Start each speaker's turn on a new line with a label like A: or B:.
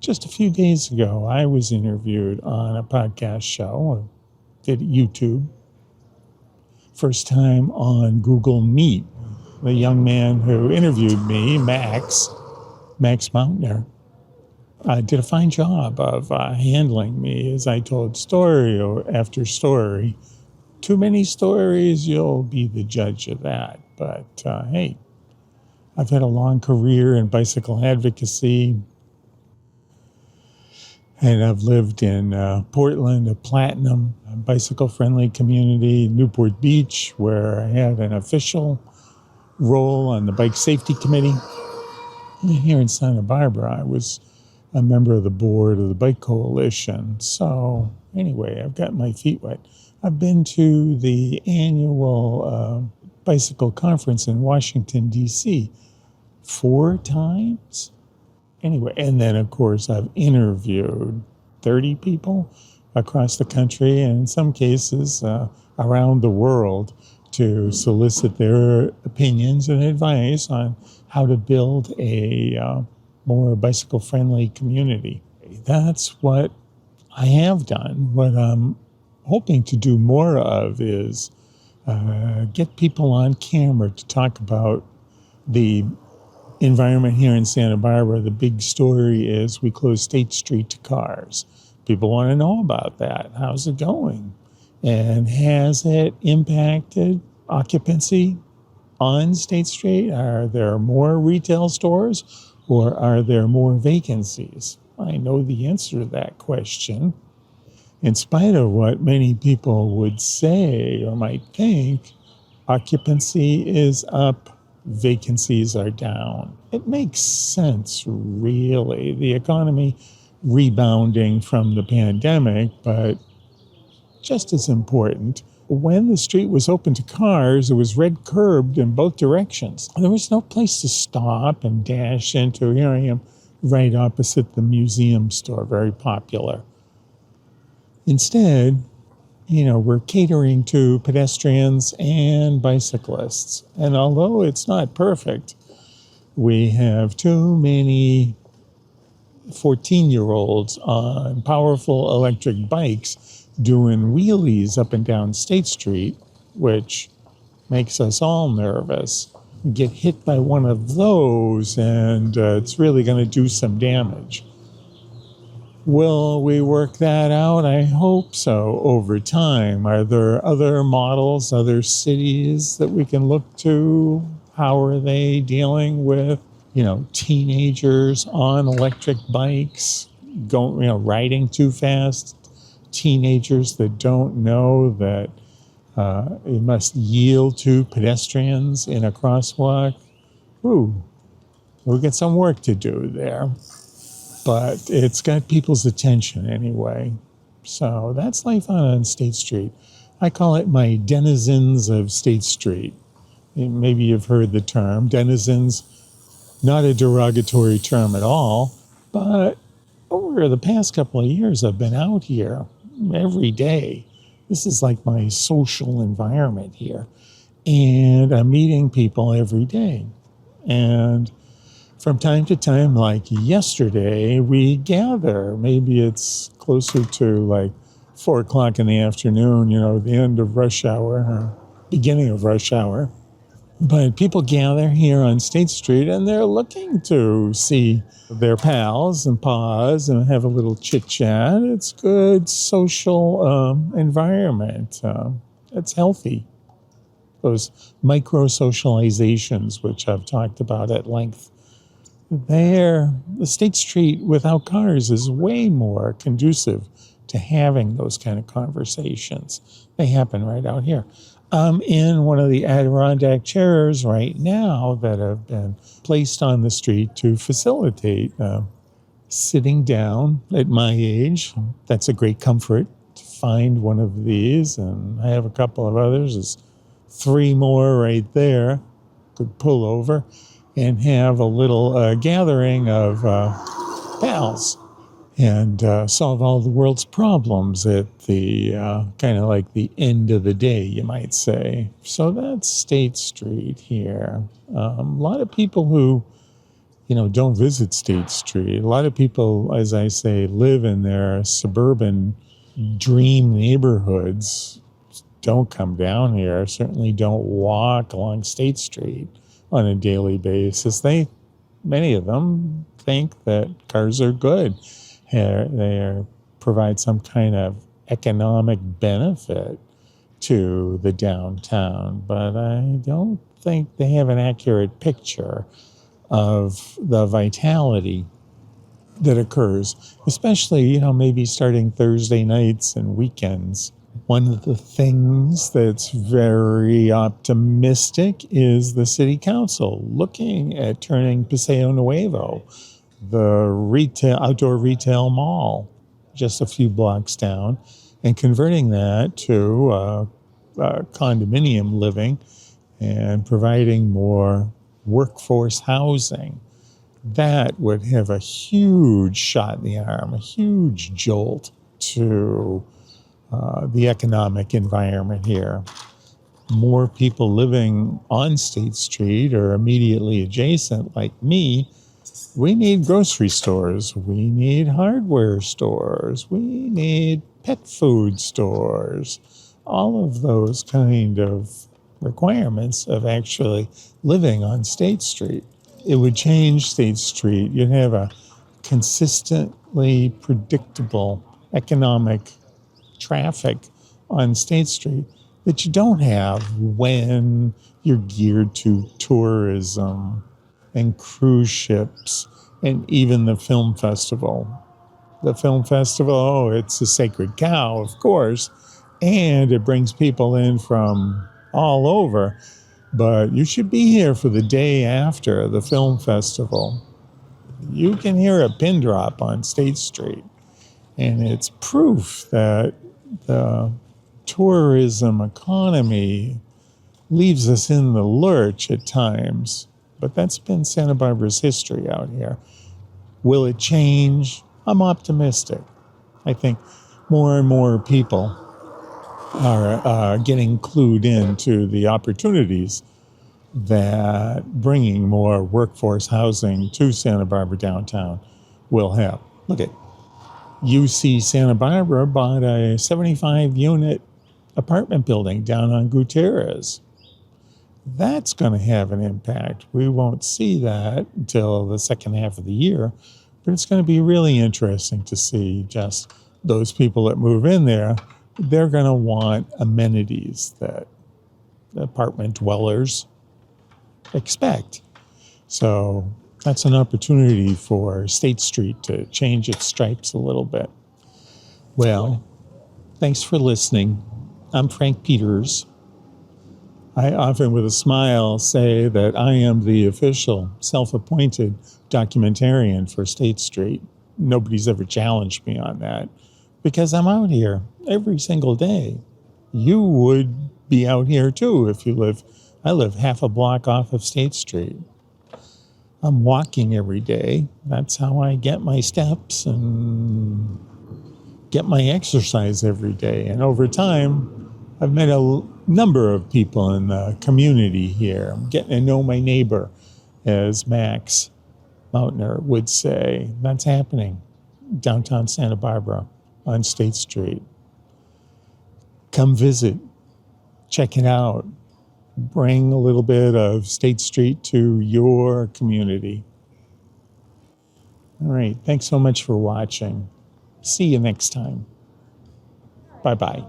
A: Just a few days ago, I was interviewed on a podcast show, did YouTube, first time on Google Meet. The young man who interviewed me, Max Mautner, did a fine job of handling me as I told story after story. Too many stories, you'll be the judge of that. But hey, I've had a long career in bicycle advocacy, and I've lived in Portland, a platinum bicycle-friendly community, Newport Beach, where I had an official role on the Bike Safety Committee. And here in Santa Barbara, I was a member of the board of the Bike Coalition. So anyway, I've got my feet wet. I've been to the annual bicycle conference in Washington, D.C. 4 times. Anyway, and then, of course, I've interviewed 30 people across the country and in some cases around the world to solicit their opinions and advice on how to build a more bicycle-friendly community. That's what I have done. What I'm hoping to do more of is get people on camera to talk about the environment here in Santa Barbara. The big story is we closed State Street to cars. People want to know about that. How's it going? And has it impacted occupancy on State Street? Are there more retail stores or are there more vacancies? I know the answer to that question. In spite of what many people would say or might think, occupancy is up, vacancies are down. It makes sense, really. The economy rebounding from the pandemic, but just as important, when the street was open to cars, it was red curbed in both directions. There was no place to stop and dash into. Here I am right opposite the museum store, very popular. Instead, we're catering to pedestrians and bicyclists. And although it's not perfect, we have too many 14-year-olds on powerful electric bikes doing wheelies up and down State Street, which makes us all nervous. We get hit by one of those, and it's really going to do some damage. Will we work that out? I hope so over time. Are there other models, other cities that we can look to? How are they dealing with, teenagers on electric bikes, riding too fast? Teenagers that don't know that it must yield to pedestrians in a crosswalk. Ooh, we got some work to do there. But it's got people's attention anyway. So that's life on State Street. I call it my denizens of State Street. Maybe you've heard the term. Denizens, not a derogatory term at all, but over the past couple of years, I've been out here every day. This is like my social environment here. And I'm meeting people every day. And from time to time, like yesterday, we gather. Maybe it's closer to 4 o'clock in the afternoon, the end of rush hour, or beginning of rush hour. But people gather here on State Street and they're looking to see their pals and pause and have a little chit chat. It's good social environment. It's healthy. Those micro socializations, which I've talked about at length. The State Street without cars is way more conducive to having those kind of conversations. They happen right out here. I'm in one of the Adirondack chairs right now that have been placed on the street to facilitate sitting down at my age. That's a great comfort to find one of these, and I have a couple of others. There's 3 more right there. Could pull over and have a little gathering of pals and solve all the world's problems at the kind of like the end of the day, you might say. So that's State Street here. A lot of people who, don't visit State Street. A lot of people, as I say, live in their suburban dream neighborhoods. Don't come down here. Certainly don't walk along State Street on a daily basis. Many of them think that cars are good. They provide some kind of economic benefit to the downtown, but I don't think they have an accurate picture of the vitality that occurs, especially, maybe starting Thursday nights and weekends. One of the things that's very optimistic is the city council looking at turning Paseo Nuevo, the outdoor retail mall, just a few blocks down, and converting that to condominium living and providing more workforce housing. That would have a huge shot in the arm, a huge jolt to the economic environment here. More people living on State Street or immediately adjacent, like me. We need grocery stores. We need hardware stores. We need pet food stores. All of those kind of requirements of actually living on State Street. It would change State Street. You'd have a consistently predictable economic traffic on State Street that you don't have when you're geared to tourism and cruise ships and even the film festival. The film festival, it's a sacred cow, of course, and it brings people in from all over. But you should be here for the day after the film festival. You can hear a pin drop on State Street, and it's proof that the tourism economy leaves us in the lurch at times. But that's been Santa Barbara's history out here. Will it change? I'm optimistic. I think more and more people are getting clued into the opportunities that bringing more workforce housing to Santa Barbara downtown will have. Look at UC Santa Barbara bought a 75-unit apartment building down on Gutierrez. That's going to have an impact. We won't see that until the second half of the year, but it's going to be really interesting to see just those people that move in there. They're going to want amenities that apartment dwellers expect. So that's an opportunity for State Street to change its stripes a little bit. Well, thanks for listening. I'm Frank Peters. I often, with a smile, say that I am the official self-appointed documentarian for State Street. Nobody's ever challenged me on that because I'm out here every single day. You would be out here too if you live. I live half a block off of State Street. I'm walking every day. That's how I get my steps and get my exercise every day. And over time, I've met a number of people in the community here. I'm getting to know my neighbor, as Max Mautner would say. That's happening downtown Santa Barbara on State Street. Come visit. Check it out. Bring a little bit of State Street to your community. All right. Thanks so much for watching. See you next time. Bye-bye.